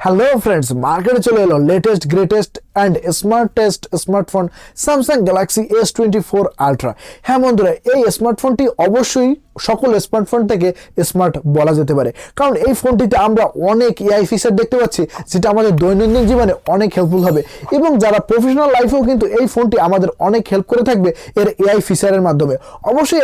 Hello friends, মার্কেটে চলে এলো latest greatest and smartest smartphone Samsung Galaxy S24 ultra. হ্যাঁ বন্ধুরা, এই স্মার্টফোনটি অবশ্যই সকল স্মার্টফোন থেকে স্মার্ট বলা যেতে পারে, কারণ এই ফোনটিতে আমরা অনেক এআই ফিচার দেখতে পাচ্ছি যেটা আমাদের দৈনন্দিন জীবনে অনেক হেল্পফুল হবে এবং যারা প্রফেশনাল লাইফেও কিন্তু এই ফোনটি আমাদের অনেক হেল্প করে থাকবে এর এআই ফিচারের মাধ্যমে। অবশ্যই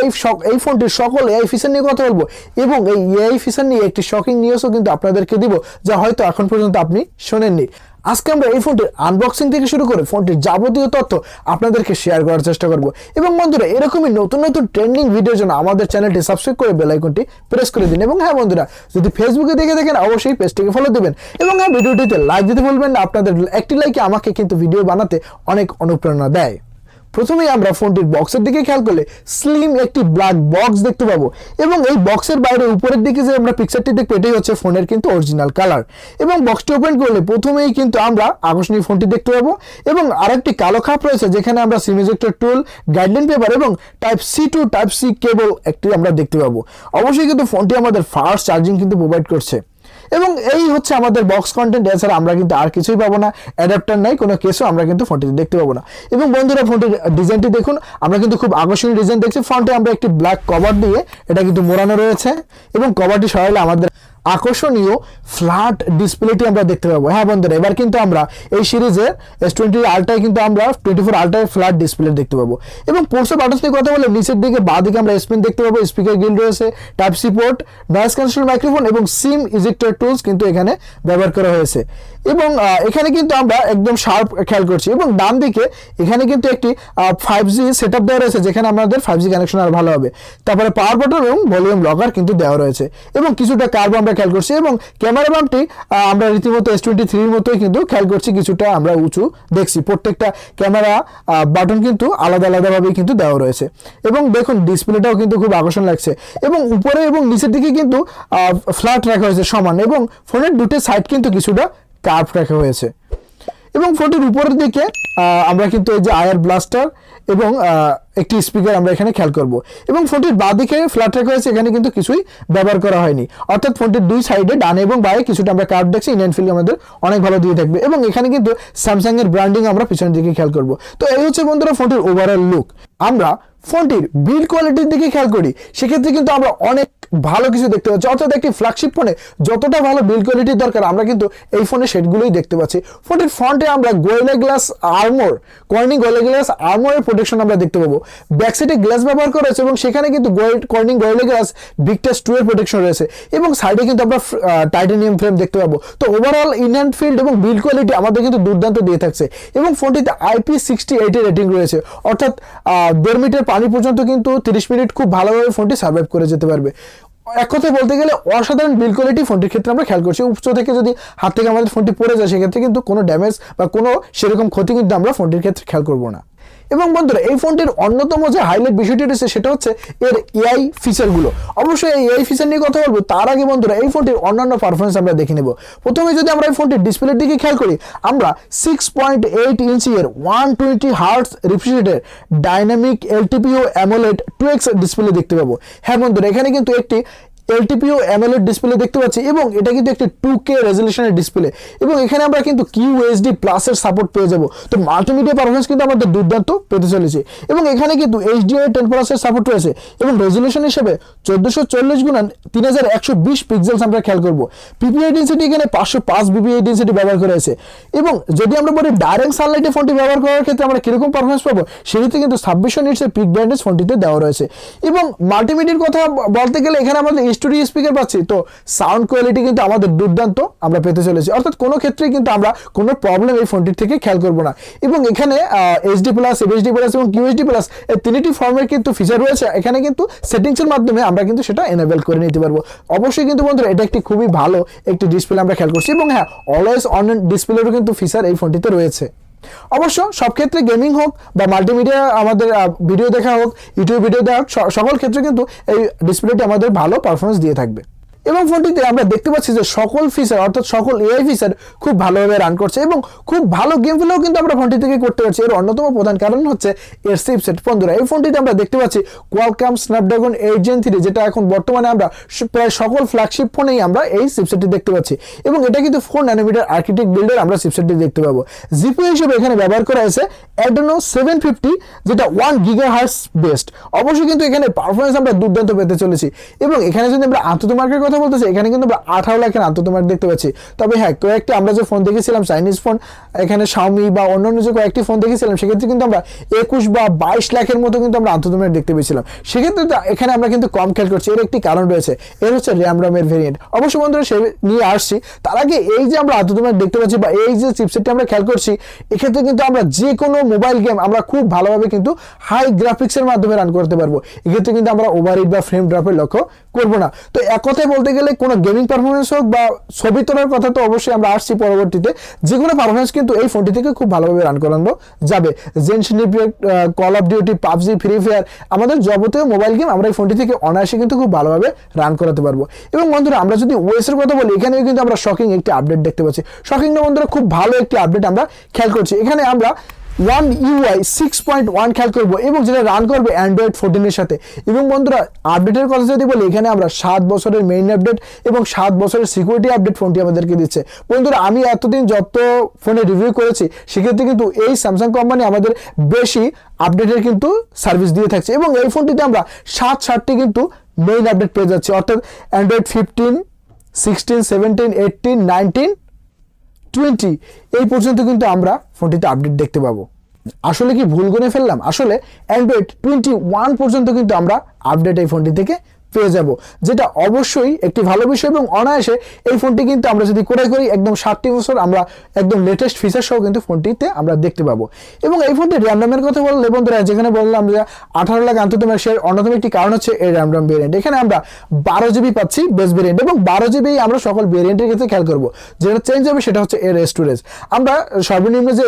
এই ফোনটির সকল এআই ফিচার নিয়ে কথা বলবো এবং এই এআই ফিচার নিয়ে একটি শকিং নিউজও কিন্তু আপনাদেরকে দিব, যা হয়তো এখন পর্যন্ত আপনি শোনেননি। আজকে আমরা এই ফোনটির আনবক্সিং থেকে শুরু করে ফোনটির যাবতীয় তথ্য আপনাদেরকে শেয়ার করার চেষ্টা করব। এবং বন্ধুরা, এরকমই নতুন নতুন ট্রেন্ডিং ভিডিওর জন্য আমাদের চ্যানেলটি সাবস্ক্রাইব করে বেল আইকনটি প্রেস করে দিন। এবং হ্যাঁ বন্ধুরা, যদি ফেসবুকে দেখে থাকেন অবশ্যই পেজটিকে ফলো দিবেন এবং হ্যাঁ ভিডিওটিতে লাইক দিতে ভুলবেন না। আপনাদের একটি লাইকে আমাকে কিন্তু ভিডিও বানাতে অনেক অনুপ্রেরণা দেয়। প্রথমেই আমরা ফোনটির বক্সের দিকে খেয়াল করলে স্লিম একটি ব্ল্যাক বক্স দেখতে পাবো এবং এই বক্সের বাইরে উপরের দিকে যে আমরা পিকচারটি দেখবো এটাই হচ্ছে ফোনের কিন্তু অরিজিনাল কালার। এবং বক্সটি ওপেন করলে প্রথমেই কিন্তু আমরা আকর্ষণীয় ফোনটি দেখতে পাবো এবং আরেকটি কালো খাপ রয়েছে যেখানে আমরা SIM ejector tool, guideline paper এবং type C to type C cable একটি আমরা দেখতে পাবো। অবশ্যই কিন্তু ফোনটি আমাদের ফাস্ট চার্জিং কিন্তু প্রোভাইড করছে এবং এই হচ্ছে আমাদের বক্স কন্টেন্ট। এছাড়া আমরা কিন্তু আর কিছুই পাবো না, অ্যাডাপ্টার নাই, কোনো কেসও আমরা কিন্তু ফোনটিতে দেখতে পাবো না। এবং বন্ধুরা, ফোনটির ডিজাইনটি দেখুন, আমরা কিন্তু খুব আকর্ষণীয় ডিজাইন দেখছি। ফ্রন্টে আমরা একটি ব্ল্যাক কভার দিয়ে এটা কিন্তু মোড়ানো রয়েছে এবং কভারটি সরালে আমাদের আকর্ষণীয় ফ্ল্যাট ডিসপ্লেটি আমরা দেখতে পাবো। হ্যাঁ বন্ধুরা, এবার কিন্তু আমরা এই সিরিজের S20 আলট্রায় কিন্তু আমরা 24 আলট্রায় ফ্ল্যাট ডিসপ্লে দেখতে পাবো। এবং পোর্টস বাটনস নিয়ে কথা বলে নিচের দিকে বাঁ দিকে আমরা স্পিন দেখতে পাবো, স্পিকার গ্রিল রয়েছে, type C port, noise cancelling microphone এবং সিম ইজেক্টর টুলস কিন্তু এখানে ব্যবহার করা হয়েছে। এবং এখানে কিন্তু আমরা একদম শার্প খেয়াল করছি এবং ডান দিকে এখানে কিন্তু একটি 5G সেটআপ দেওয়া রয়েছে যেখানে আমাদের 5G কানেকশন আর ভালো হবে। তারপরে পাওয়ার বাটন এবং ভলিউম লকার কিন্তু দেওয়া রয়েছে এবং কিছুটা কার্ভ আমরা খেয়াল করছি এবং ক্যামেরা বাম্পটি আমরা রীতিমতো S23 মতোই কিন্তু খেয়াল করছি, কিছুটা আমরা উঁচু দেখছি। প্রত্যেকটা ক্যামেরা বাটন কিন্তু আলাদা আলাদাভাবেই কিন্তু দেওয়া রয়েছে এবং দেখুন ডিসপ্লেটাও কিন্তু খুব আকর্ষণ লাগছে এবং উপরে এবং নিচের দিকে কিন্তু ফ্ল্যাট রাখা হয়েছে সমান এবং ফোনের দুটো সাইড কিন্তু কিছুটা কার্ভ রাখা হয়েছে। এবং ফোনটির উপরের দিকে আমরা কিন্তু এই যে আয়ার ব্লাস্টার এবং একটি স্পিকার আমরা এখানে খেয়াল করব এবং ফোনটির বাঁ দিকে ফ্ল্যাট রাখা হয়েছে, এখানে কিন্তু কিছুই ব্যবহার করা হয়নি। অর্থাৎ ফোনটির দুই সাইডে ডানে এবং বাঁয়ে কিছুটা আমরা কার্ভ দেখছি। ইন্ডিয়ান ফিল আমাদের অনেক ভালো দিয়ে থাকবে এবং এখানে কিন্তু স্যামসাং এর ব্র্যান্ডিং আমরা পিছনের দিকে খেয়াল করব। তো এই হচ্ছে বন্ধুরা ফোনটির ওভারঅল লুক। আমরা ফোনটির বিল্ড কোয়ালিটির দিকে খেয়াল করি, সেক্ষেত্রে কিন্তু আমরা অনেক ভালো কিছু দেখতে পাচ্ছি। অর্থাৎ একটি ফ্ল্যাগশিপ ফোনে যতটা ভালো বিল্ড কোয়ালিটির দরকার আমরা কিন্তু এই ফোনে সেটগুলোই দেখতে পাচ্ছি। ফোনটির ফ্রন্টে আমরা Gorilla Glass Armor, Corning Gorilla Glass আর্মরের প্রোটেকশন আমরা দেখতে পাবো। ব্যাক সাইডে গ্লাস ব্যবহার করা হয়েছে এবং সেখানে কিন্তু কর্নিং গোয়েলা গ্লাস ভিক্টাস 2 এর প্রোটেকশন রয়েছে এবং সাইডে কিন্তু আমরা টাইটানিয়াম ফ্রেম দেখতে পাবো। তো ওভারঅল ইনহ্যান্ড ফিল্ড এবং বিল্ড কোয়ালিটি আমাদের কিন্তু দুর্দান্ত দিয়ে থাকছে এবং ফোনটিতে IP68 এর রেটিং রয়েছে। অর্থাৎ 1.5 মিটার পানি পর্যন্ত কিন্তু 30 মিনিট খুব ভালোভাবে ফোনটি সার্ভাইভ করে যেতে পারবে। এক কথায় বলতে গেলে অসাধারণ বিল্ড কোয়ালিটি ফোনটির ক্ষেত্রে আমরা খেয়াল করছি। উচ্চ থেকে যদি হাত থেকে আমাদের ফোনটি পড়ে যায় সেক্ষেত্রে কিন্তু কোনো ড্যামেজ বা কোনো সেরকম ক্ষতি কিন্তু আমরা ফোনটির ক্ষেত্রে খেয়াল করবো না। এবং বন্ধুরা, এই ফোনটির অন্যতম যে হাইলাইট বিষয়টি রয়েছে সেটা হচ্ছে এর এআই ফিচারগুলো। অবশ্যই এই এআই ফিচার নিয়ে কথা বলবো, তার আগে বন্ধুরা এই ফোনটির অন্যান্য পারফরমেন্স আমরা দেখে নেব। প্রথমে যদি আমরা এই ফোনটির ডিসপ্লের দিকে খেয়াল করি, আমরা 6.8 ইঞ্চি এর 120 hertz refresh dynamic LTPO AMOLED 2X display দেখতে পাবো। হ্যাঁ বন্ধুরা, এখানে কিন্তু একটি LTPO AMOLED ডিসপ্লে দেখতে পাচ্ছি এবং এটা কিন্তু একটি 2K রেজলিউশনের ডিসপ্লে এবং এখানে আমরা কিন্তু QHD প্লাস এর সাপোর্ট পেয়ে যাব। তো মাল্টিমিডিয়া পারফরমেন্স কিন্তু আমাদের দুর্দান্ত পেতে চলেছে এবং এখানে কিন্তু HDR10+ এর সাপোর্ট রয়েছে এবং রেজলিউশন হিসেবে 1440x3120 পিক্সেলস আমরা খেয়াল করব। PPI ডেনসিটি এখানে 505 PPI ডেনসিটি ব্যবহার করা হয়েছে এবং যদি আমরা বলি ডাইরেক্ট সানলাইটে ফোনটি ব্যবহার করার ক্ষেত্রে আমরা কিরকম পারফরমেন্স পাবো, সেক্ষেত্রে কিন্তু 2600 নিটসের পিক ব্রাইটনেস ফোনটিতে দেওয়া রয়েছে। এবং মাল্টিমিডিয়ার কথা বলতে গেলে এখানে আমাদের স্টুডিও স্পিকার পাচ্ছি, তো সাউন্ড কোয়ালিটি কিন্তু আমাদের দুর্দান্ত আমরা পেতে চলেছি। অর্থাৎ কোনো ক্ষেত্রেই কিন্তু আমরা কোনো প্রবলেম এই ফোনটির থেকে খেয়াল করবো না। এবং এখানে HD+, FHD+ এবং QHD+ এই তিনটি ফর্মের কিন্তু ফিচার রয়েছে। এখানে কিন্তু সেটিংসের মাধ্যমে আমরা কিন্তু সেটা এনেবল করে নিতে পারবো। অবশ্যই কিন্তু বন্ধুরা এটা একটি খুবই ভালো একটি ডিসপ্লে আমরা খেয়াল করছি এবং হ্যাঁ, অলওয়েজ অন ডিসপ্লেরও কিন্তু ফিচার এই ফোনটিতে রয়েছে। অবশ্য সব ক্ষেত্রে গেমিং হোক বা মাল্টিমিডিয়া আমাদের ভিডিও দেখা হোক, ইউটিউব ভিডিও দেখা হোক, সকল ক্ষেত্রে কিন্তু এই ডিসপ্লেটি আমাদের ভালো পারফরমেন্স দিয়ে থাকবে। এবং ফোনটিতে আমরা দেখতে পাচ্ছি যে সকল ফিচার অর্থাৎ সকল এআই ফিচার খুব ভালোভাবে রান করছে এবং খুব ভালো গেম প্লেও কিন্তু আমরা ফোনটি থেকে করতে পারছি। এর অন্যতম প্রধান কারণ হচ্ছে এর চিপসেট। বন্ধুরা এই ফোনটিতে আমরা দেখতে পাচ্ছি কোয়ালকম স্ন্যাপড্রাগন 8 Gen 3, যেটা এখন বর্তমানে আমরা প্রায় সকল ফ্ল্যাগশিপ ফোনেই আমরা এই চিপসেটটি দেখতে পাচ্ছি এবং এটা কিন্তু 4 ন্যানোমিটার আর্কিটেক্ট বিল্ডের আমরা চিপসেটটি দেখতে পাবো। জিপিইউ হিসেবে এখানে ব্যবহার করা হয়েছে Adreno 750, যেটা 1 GHz বেসড। অবশ্যই কিন্তু এখানে পারফরমেন্স আমরা দুর্দান্ত পেতে চলেছি এবং এখানে যদি আমরা আন্তত মার্কের কথা বলতেছি, এখানে কিন্তু আমরা 18 লাখের আন্তত মার্ক দেখতে পাচ্ছি। তবে হ্যাঁ, কয়েকটি আমরা যে ফোন দেখেছিলাম চাইনিজ ফোন, এখানে Xiaomi বা অন্যান্য যে কয়েকটি ফোন দেখেছিলাম, সেক্ষেত্রে কিন্তু আমরা 21 বা 22 লাখের মতো কিন্তু আমরা আন্তত মার্ক দেখতে পেয়েছিলাম। সেক্ষেত্রে এখানে আমরা কিন্তু কম খেয়াল করছি। এর একটি কারণ রয়েছে, এর হচ্ছে র্যামের ভেরিয়েন্ট। অবশ্যই বন্ধুরা সে নিয়ে আসছি। তার আগে এই যে আমরা আন্তত মার্ক দেখতে পাচ্ছি বা এই যে চিপসেটটি আমরা খেয়াল করছি, এক্ষেত্রে কিন্তু আমরা যে কোনো মোবাইল গেম আমরা খুব ভালোভাবে কিন্তু হাই গ্রাফিক্সের মাধ্যমে রান করতে পারবো। এক্ষেত্রে কিন্তু আমরা ওভারহিট বা ফ্রেম ড্রপের লক্ষ্য করবো না। তো এক কথায় বলতে গেলে কোনো গেমিং পারফরমেন্স হোক বা ছবি তোলার কথা তো অবশ্যই আমরা আসছি পরবর্তীতে, যে কোনো পারফরমেন্স কিন্তু এই ফোনটি থেকে খুব ভালোভাবে রান করানো যাবে। Gentian impact, call of duty, PUBG, free fire, আমাদের যাবতীয় মোবাইল গেম আমরা এই ফোনটি থেকে অনায়াসে কিন্তু খুব ভালোভাবে রান করাতে পারবো। এবং বন্ধুরা আমরা যদি ওএস এর কথা বলি, এখানেও কিন্তু আমরা শকিং একটি আপডেট দেখতে পাচ্ছি। শকিং না বন্ধুরা, খুব ভালো একটি আপডেট আমরা খেয়াল করছি। এখানে আমরা One UI 6.1 খেয়াল করবো এবং যেটা রান করবে Android 14 এর সাথে। এবং বন্ধুরা আপডেটের কথা যদি বলি, এখানে আমরা 7 বছরের মেইন আপডেট এবং 7 বছরের সিকিউরিটি আপডেট ফোনটি আমাদেরকে দিচ্ছে। বন্ধুরা আমি এতদিন যত ফোনে রিভিউ করেছি, সেক্ষেত্রে কিন্তু এই স্যামসাং কোম্পানি আমাদের বেশি আপডেটের কিন্তু সার্ভিস দিয়ে থাকছে এবং এই ফোনটিতে আমরা 7টি কিন্তু মেইন আপডেট পেয়ে যাচ্ছি, অর্থাৎ Android 15, 16, 17, 18, 19, 20 এই পর্যন্ত কিন্তু আমরা ফোনটিতে আপডেট দেখতে পাবো। আসলে কি ভুল গুনে ফেললাম? আসলে Android 21 পর্যন্ত কিন্তু আমরা আপডেট এই ফোনটি থেকে পেয়ে যাব, যেটা অবশ্যই একটি ভালো বিষয় এবং অনায়াসে এই ফোনটি কিন্তু আমরা যদি ক্রয় করি একদম 7টি বছর আমরা একদম লেটেস্ট ফিচার সহ কিন্তু ফোনটিতে আমরা দেখতে পাবো। এবং এই ফোনটির র্যামের কথা বললে বন্ধুরা, যেখানে বললাম যে 18 লাখ আন্তত মার্ক, এর অন্যতম একটি কারণ হচ্ছে এর র্যাম ভেরিয়েন্ট। এখানে আমরা 12 GB পাচ্ছি বেস ভেরিয়েন্ট এবং 12 GB আমরা সকল ভেরিয়েন্টের ক্ষেত্রে খেয়াল করবো। যেটা চেঞ্জ হবে সেটা হচ্ছে এর স্টোরেজ। আমরা সর্বনিম্ন যে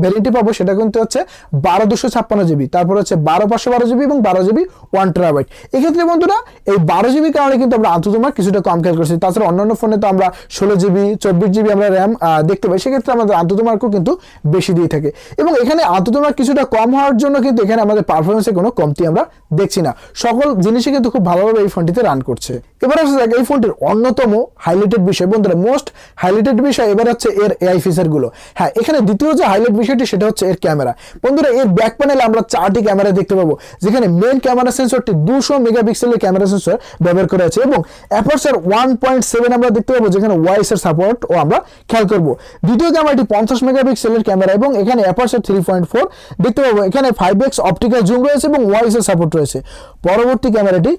ভেরিয়েন্টটি পাবো সেটা কিন্তু হচ্ছে 12 256 GB, তারপর হচ্ছে 12 512 GB এবং 12 GB 1 TB। এক্ষেত্রে বন্ধুরা এই 12 GB কারণে কিন্তু আমরা আন্তত মার্ক কিছুটা কম খেয়াল করছি। তাছাড়া অন্যান্য ফোনে তো আমরা 16 GB 24 GB আমরা র্যাম দেখতে পাই, সেক্ষেত্রে আমাদের আন্তত মার্কও কিন্তু বেশি দিয়ে থাকে। এবং এখানে আন্তত মার্ক কিছুটা কম হওয়ার জন্য কিন্তু এখানে আমাদের পারফরমেন্সে কোনো কমতি আমরা দেখছি না। সকল জিনিসই কিন্তু খুব ভালোভাবে এই ফোনটিতে রান করছে। এবার আসা যাক এই ফোনটির অন্যতম হাইলাইটেড বিষয়। বন্ধুরা মোস্ট হাইলাইটেড বিষয় এবার হচ্ছে এর এআই ফিচার গুলো। হ্যাঁ, এখানে দ্বিতীয় যে হাইলাইট বিষয়টি সেটা হচ্ছে এর ক্যামেরা। বন্ধুরা এর ব্যাক প্যানেলে আমরা 4টি ক্যামেরা দেখতে পাবো, যেখানে মেইন ক্যামেরা সেন্সরটি 200 মেগাপিক্সেলের ক্যামেরা সেন্সর ব্যবহার করা আছে এবং অ্যাপারচার 1.7 আমরা দেখতে পাবো, যেখানে ওয়াইস এর সাপোর্ট ও আমরা খেয়াল করব। দ্বিতীয় ক্যামেরাটি 50 মেগাপিক্সেলের ক্যামেরা এবং এখানে অ্যাপারচার 3.4 দেখতে পাবো। এখানে 5x অপটিক্যাল জুম রয়েছে এবং ওয়াইস এর সাপোর্ট রয়েছে। পরবর্তী ক্যামেরাটি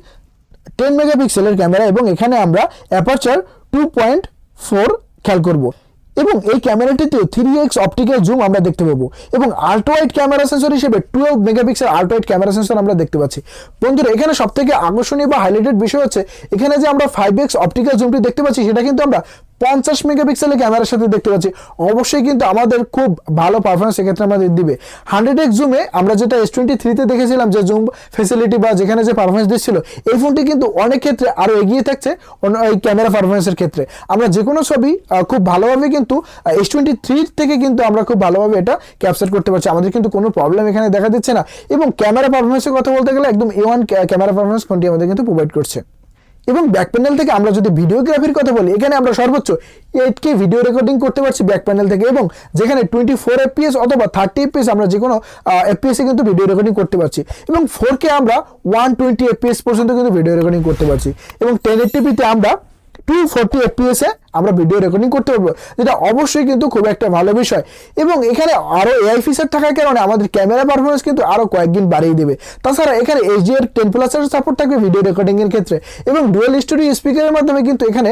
10 মেগাপিক্সেলের ক্যামেরা এবং এখানে আমরা অ্যাপারচার 2.4 খেয়াল করব এবং এই ক্যামেরাটিতে 3x অপটিক্যাল জুম আমরা দেখতে পাবো এবং আল্ট্রা ওয়াইড ক্যামেরা সেন্সর হিসেবে 12 megapixel ultra wide camera sensor আমরা দেখতে পাচ্ছি। বন্ধুরা এখানে সবথেকে আকর্ষণীয় বা হাইলাইটেড বিষয় হচ্ছে এখানে যে আমরা 5x অপটিক্যাল জুমটি দেখতে পাচ্ছি, সেটা কিন্তু আমরা 50 মেগাপিক্সেলের ক্যামেরার সাথে দেখতে পাচ্ছি। অবশ্যই কিন্তু আমাদের খুব ভালো পারফরমেন্স এক্ষেত্রে আমাদের দিবে। 100x জুমে আমরা যেটা S23 তে দেখেছিলাম যে জুম ফ্যাসিলিটি বা যেখানে যে পারফরমেন্স দিচ্ছিল, এই ফোনটি কিন্তু অনেক ক্ষেত্রে আরো এগিয়ে থাকছে এই ক্যামেরা পারফরমেন্সের ক্ষেত্রে। আমরা যে কোনো ছবি খুব ভালোভাবে কিন্তু S23 থেকে কিন্তু আমরা খুব ভালোভাবে এটা ক্যাপচার করতে পারছি। আমাদের কিন্তু কোনো প্রবলেম এখানে দেখা দিচ্ছে না এবং ক্যামেরা পারফরমেন্সের কথা বলতে গেলে একদম A1 ক্যামেরা পারফরমেন্স ফোনটি আমাদের কিন্তু প্রোভাইড করছে। এবং ব্যাক প্যানেল থেকে আমরা যদি ভিডিওগ্রাফির কথা বলি, এখানে আমরা সর্বোচ্চ 8K ভিডিও রেকর্ডিং করতে পারছি ব্যাক প্যানেল থেকে এবং যেখানে 24 FPS অথবা 30 FPS আমরা যে কোনো FPS এ কিন্তু ভিডিও রেকর্ডিং করতে পারছি এবং 4K আমরা 120 FPS পর্যন্ত কিন্তু ভিডিও রেকর্ডিং করতে পারছি এবং 1080p তে আমরা 240 FPS এ আমরা ভিডিও রেকর্ডিং করতে পারবো, যেটা অবশ্যই কিন্তু খুব একটা ভালো বিষয়। এবং এখানে আরো এআই ফিচার থাকার কারণে আমাদের ক্যামেরা পারফরমেন্স কিন্তু আরো কয়েকদিন বাড়িয়ে দেবে। তাছাড়া এখানে HDR10+ এর সাপোর্ট থাকবে ভিডিও রেকর্ডিং এর ক্ষেত্রে এবং ডুয়াল স্টুডিও স্পিকারের মাধ্যমে কিন্তু এখানে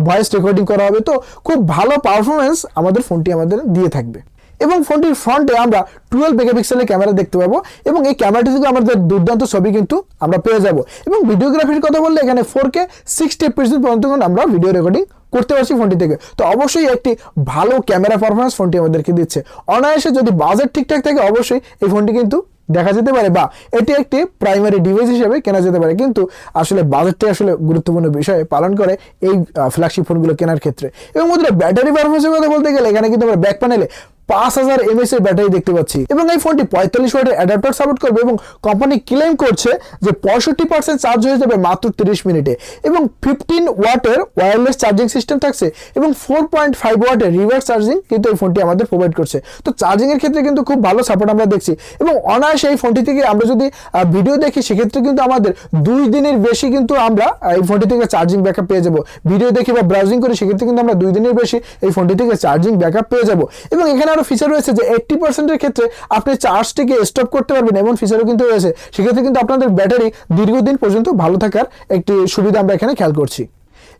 ভয়েস রেকর্ডিং করা হবে। তো খুব ভালো পারফরমেন্স আমাদের ফোনটি আমাদের দিয়ে থাকবে এবং ফোনটির ফ্রন্টে আমরা 12 মেগাপিক্সেলের ক্যামেরা দেখতে পাবো এবং এই ক্যামেরাটি থেকে আমাদের দুর্দান্ত ছবি কিন্তু আমরা পেয়ে যাব। এবং ভিডিওগ্রাফির কথা বললে এখানে 4K 60 FPS পর্যন্ত আমরা ভিডিও রেকর্ডিং করতে পারছি ফোনটি থেকে। তো অবশ্যই একটি ভালো ক্যামেরা পারফরমেন্স ফোনটি আমাদেরকে দিচ্ছে। অনায়াসে যদি বাজেট ঠিকঠাক থাকে অবশ্যই এই ফোনটি কিন্তু দেখা যেতে পারে বা এটি একটি প্রাইমারি ডিভাইস হিসেবে কেনা যেতে পারে, কিন্তু আসলে বাজেটটি আসলে গুরুত্বপূর্ণ বিষয় পালন করে এই ফ্ল্যাগশিপ ফোনগুলো কেনার ক্ষেত্রে। এবং বন্ধুরা ব্যাটারি পারফরমেন্সের কথা বলতে গেলে এখানে কিন্তু আমরা ব্যাক প্যানেলে 5000 mAh এর ব্যাটারি দেখতে পাচ্ছি এবং এই ফোনটি 45 ওয়াটের অ্যাডাপ্টার সাপোর্ট করবে এবং কোম্পানি ক্লেম করছে যে 65% চার্জ হয়ে যাবে মাত্র 30 মিনিটে এবং 15 ওয়াটের ওয়্যারলেস চার্জিং সিস্টেম থাকছে এবং 4.5 ওয়াটের রিভার্স চার্জিং কিন্তু এই ফোনটি আমাদের প্রোভাইড করছে। তো চার্জিং এর ক্ষেত্রে কিন্তু খুব ভালো সাপোর্ট আমরা দেখছি এবং অনায়াসে এই ফোনটি থেকে আমরা যদি ভিডিও দেখি সেক্ষেত্রে কিন্তু আমাদের 2 দিনের বেশি কিন্তু আমরা এই ফোনটি থেকে চার্জিং ব্যাকআপ পেয়ে যাব। ভিডিও দেখি বা ব্রাউজিং করি সেক্ষেত্রে কিন্তু আমরা 2 দিনের বেশি এই ফোনটি থেকে চার্জিং ব্যাকআপ পেয়ে যাব এবং এখানে আরো ফিচার রয়েছে যে 80% এর ক্ষেত্রে আপনি চার্জটিকে স্টপ করতে পারবেন, এমন ফিচারও কিন্তু রয়েছে। সেক্ষেত্রে কিন্তু আপনাদের ব্যাটারি দীর্ঘদিন পর্যন্ত ভালো থাকার একটি সুবিধা আমরা এখানে খেয়াল করছি।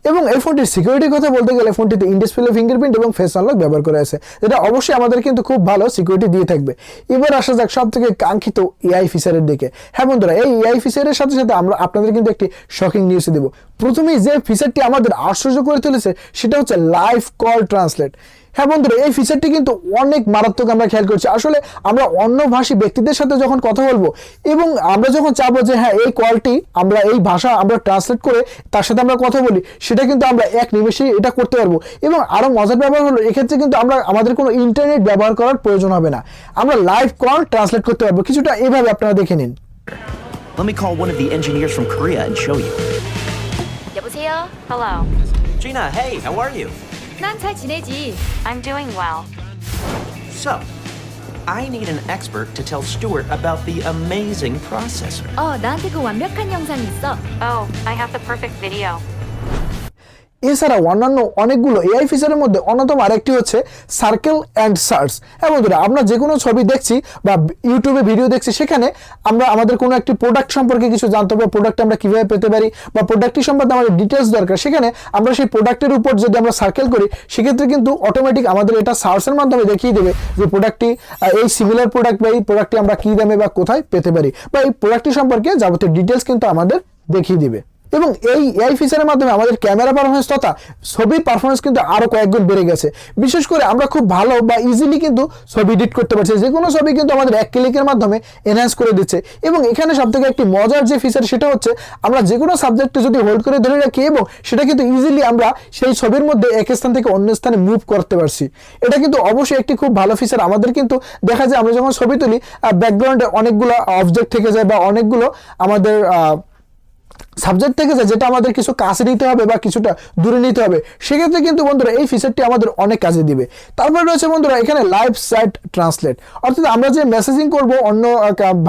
এবং এই ফোনটির সিকিউরিটির কথা বলতে গেলে ফোনটিতে ইন ডিসপ্লে ফিঙ্গারপ্রিন্ট এবং ফেস আনলক ব্যবহার করা আছে, যেটা অবশ্যই আমাদের কিন্তু খুব ভালো সিকিউরিটি দিয়ে থাকবে। এবার আসা যাক সব থেকে কাঙ্ক্ষিত এআই ফিচারের দিকে। হ্যাঁ বন্ধুরা, এই এআই ফিচারের সাথে সাথে আমরা আপনাদের কিন্তু একটি শকিং নিউজ দেব। প্রথমেই যে ফিচারটি আমাদের আশ্চর্য করে তুলেছে সেটা হচ্ছে লাইভ কল ট্রান্সলেট। হ্যাঁ বন্ধুরা, এই ফিচারটি কিন্তু অনেক মারাত্মক আমরা খেয়াল করছি। আসলে আমরা অন্য ভাষী ব্যক্তিদের সাথে যখন কথা বলবো এবং আমরা যখন চাবো যে হ্যাঁ এই কলটি আমরা এই ভাষা আমরা ট্রান্সলেট করে তার সাথে আমরা কথা বলি, সেটা কিন্তু আমরা এক নিমেষেই এটা করতে পারবো। এবং আরো মজার ব্যাপার হলো এক্ষেত্রে কিন্তু আমাদের কোনো ইন্টারনেট ব্যবহার করার প্রয়োজন হবে না, আমরা লাইভ কল ট্রান্সলেট করতে পারবো। কিছুটা এভাবে আপনারা দেখে নিন। Let me call one of the engineers from Korea and show you. 여보세요? Hello. Gina, hey, how are you? 난 잘 지내지. I'm doing well. So, I need an expert to tell Stuart about the amazing processor. 나한테 그 완벽한 영상이 있어. Oh, I have the perfect video. এছাড়া অন্যান্য অনেকগুলো AI ফিচারের মধ্যে অন্যতম আরেকটি হচ্ছে circle and search. হ্যাঁ বন্ধুরা, আমরা যে কোনো ছবি দেখছি বা ইউটিউবে ভিডিও দেখছি, সেখানে আমরা আমাদের কোনো একটি প্রোডাক্ট সম্পর্কে কিছু জানতে হবে, প্রোডাক্ট আমরা কীভাবে পেতে পারি বা প্রোডাক্টটি সম্পর্কে আমাদের ডিটেলস দরকার, সেখানে আমরা সেই প্রোডাক্টের উপর যদি আমরা সার্কেল করি সেক্ষেত্রে কিন্তু অটোমেটিক আমাদের এটা সার্চের মাধ্যমে দেখিয়ে দেবে যে প্রোডাক্টটি এই সিমিলার প্রোডাক্ট বা এই প্রোডাক্টটি আমরা কী দামে বা কোথায় পেতে পারি বা এই প্রোডাক্টটি সম্পর্কে যাবতীয় ডিটেলস কিন্তু আমাদের দেখিয়ে দিবে। এবং এই এআই ফিচারের মাধ্যমে আমাদের ক্যামেরা পারফরমেন্স তথা ছবির পারফরমেন্স কিন্তু আরো কয়েকগুণ বেড়ে গেছে। বিশেষ করে আমরা খুব ভালো বা ইজিলি কিন্তু ছবি এডিট করতে পারছি, যে কোনো ছবি কিন্তু আমাদের এক ক্লিকের মাধ্যমে এনহ্যান্স করে দিচ্ছে। এবং এখানে সবথেকে একটি মজার যে ফিচার সেটা হচ্ছে আমরা যে কোনো সাবজেক্টে যদি হোল্ড করে ধরে রাখি এবং সেটা কিন্তু ইজিলি আমরা সেই ছবির মধ্যে এক স্থান থেকে অন্য স্থানে মুভ করতে পারছি। এটা কিন্তু অবশ্যই একটি খুব ভালো ফিচার। আমাদের কিন্তু দেখা যায় আমরা যখন ছবি তুলি ব্যাকগ্রাউন্ডে অনেকগুলো অবজেক্ট থেকে যায় বা অনেকগুলো আমাদের সাবজেক্ট থেকে যায়, যেটা আমাদের কিছু কাছে নিতে হবে বা কিছুটা দূরে নিতে হবে। সেক্ষেত্রে কিন্তু বন্ধুরা এই ফিচারটি আমাদের অনেক কাজে দিবে। তারপরে রয়েছে বন্ধুরা এখানে লাইভ চ্যাট ট্রান্সলেট, অর্থাৎ আমরা যে মেসেজিং করব অন্য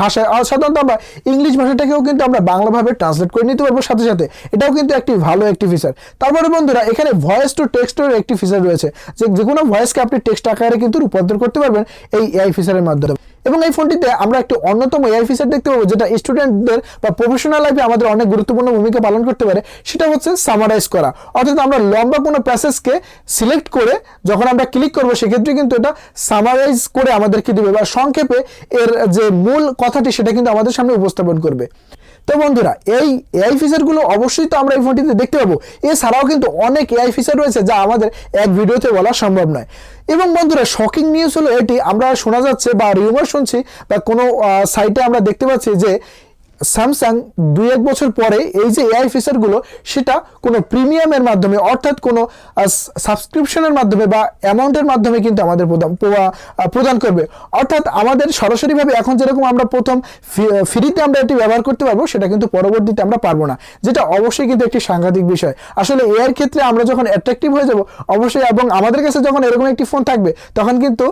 ভাষায়, সাধারণত আমরা ইংলিশ ভাষাটাকেও কিন্তু আমরা বাংলাভাবে ট্রান্সলেট করে নিতে পারবো সাথে সাথে, এটাও কিন্তু একটি ভালো একটি ফিচার। তারপরে বন্ধুরা এখানে ভয়েস টু টেক্সটের একটি ফিচার রয়েছে, যে কোনো ভয়েসকে আপনি টেক্সট আকারে কিন্তু রূপান্তর করতে পারবেন এই এআই ফিচারের মাধ্যমে। এবং এই ফোনটিতে আমরা একটি অন্যতম এআই ফিচার দেখতে পাবো যেটা স্টুডেন্টদের বা প্রফেশনাল লাইফে আমাদের অনেক গুরুত্বপূর্ণ ভূমিকা পালন করতে পারে, সেটা হচ্ছে সামারাইজ করা। অর্থাৎ আমরা লম্বা কোনো প্যাসেজকে সিলেক্ট করে যখন আমরা ক্লিক করবো সেক্ষেত্রে কিন্তু এটা সামারাইজ করে আমাদেরকে দিবে বা সংক্ষেপে এর যে মূল কথাটি সেটা কিন্তু আমাদের সামনে উপস্থাপন করবে। তো বন্ধুরা এই এআই ফিচারগুলো অবশ্যই তো আমরা এই ফোনটিতে দেখতে পাবো। এছাড়াও কিন্তু অনেক এআই ফিচার রয়েছে যা আমাদের এক ভিডিওতে বলা সম্ভব নয়। এবং বন্ধুরা শকিং নিউজ হলো এটি, আমরা শোনা যাচ্ছে বা রিউমার শুনছি বা কোনো সাইটে আমরা দেখতে পাচ্ছি যে স্যামসাং 2-1 বছর পরে এই যে এআই ফিচারগুলো সেটা কোনো প্রিমিয়ামের মাধ্যমে অর্থাৎ কোনো সাবস্ক্রিপশনের মাধ্যমে বা অ্যামাউন্টের মাধ্যমে কিন্তু আমাদের প্রদান করবে। অর্থাৎ আমাদের সরাসরিভাবে এখন যেরকম আমরা প্রথম ফ্রিতে আমরা এটি ব্যবহার করতে পারবো, সেটা কিন্তু পরবর্তীতে আমরা পারবো না, যেটা অবশ্যই কিন্তু একটি সাংঘাতিক বিষয়। আসলে এআইয়ের ক্ষেত্রে আমরা যখন অ্যাট্রাকটিভ হয়ে যাব অবশ্যই, এবং আমাদের কাছে যখন এরকম একটি ফোন থাকবে তখন কিন্তু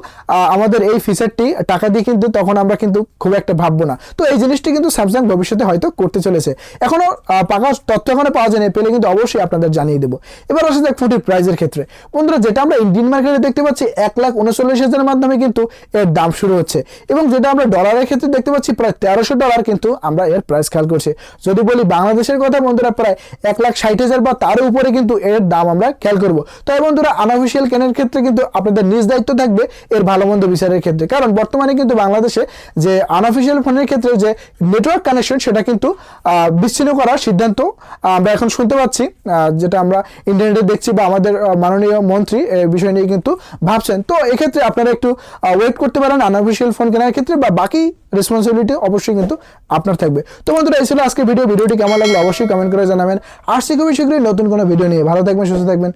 আমাদের এই ফিচারটি টাকা দিয়ে কিন্তু তখন আমরা কিন্তু খুব একটা ভাববো না। তো এই জিনিসটি কিন্তু স্যামসাং ভবিষ্যতে হয়তো করতে চলেছে। এখনো পাকা তথ্য এখনো পাওয়া যায়নি, পেলে কিন্তু অবশ্যই আপনাদের জানিয়ে দেবো। এবার আসা যাক ফোনটির প্রাইসের ক্ষেত্রে। বন্ধুরা যেটা আমরা ইন্ডিয়ান মার্কেটে দেখতে পাচ্ছি 1,39,000-এর মাধ্যমে কিন্তু এর দাম শুরু হচ্ছে, এবং যেটা আমরা ডলারের ক্ষেত্রে দেখতে পাচ্ছি প্রায় $1,300 কিন্তু আমরা এর প্রাইস খেয়াল করছি। যদি বলি বাংলাদেশের কথা বন্ধুরা প্রায় 1,60,000 বা তার উপরে কিন্তু এর দাম আমরা খেয়াল করবো। তাই বন্ধুরা আনঅফিসিয়াল কেনার ক্ষেত্রে কিন্তু আপনাদের নিজ দায়িত্ব থাকবে এর ভালো মন্দ বিচারের ক্ষেত্রে, কারণ বর্তমানে কিন্তু বাংলাদেশে যে আনঅফিসিয়াল ফোনের ক্ষেত্রে যে নেটওয়ার্ক কানেকশন কানেকশন সেটা কিন্তু বিচ্ছিন্ন করার সিদ্ধান্ত আমরা এখন শুনতে পাচ্ছি, যেটা আমরা ইন্টারনেটে দেখছি বা আমাদের মাননীয় মন্ত্রী এই বিষয় নিয়ে কিন্তু ভাবছেন। তো এক্ষেত্রে আপনারা একটু ওয়েট করতে পারেন আনঅফিসিয়াল ফোন কেনার ক্ষেত্রে, বা বাকি রেসপন্সিবিলিটি অবশ্যই কিন্তু আপনার থাকবে। তো বন্ধুরা, এই ছিল আজকে ভিডিওটি কেমন লাগলো অবশ্যই কমেন্ট করে জানাবেন। আর খুবই শীঘ্রই নতুন কোনো ভিডিও নিয়ে। ভালো থাকবেন, সুস্থ থাকবেন।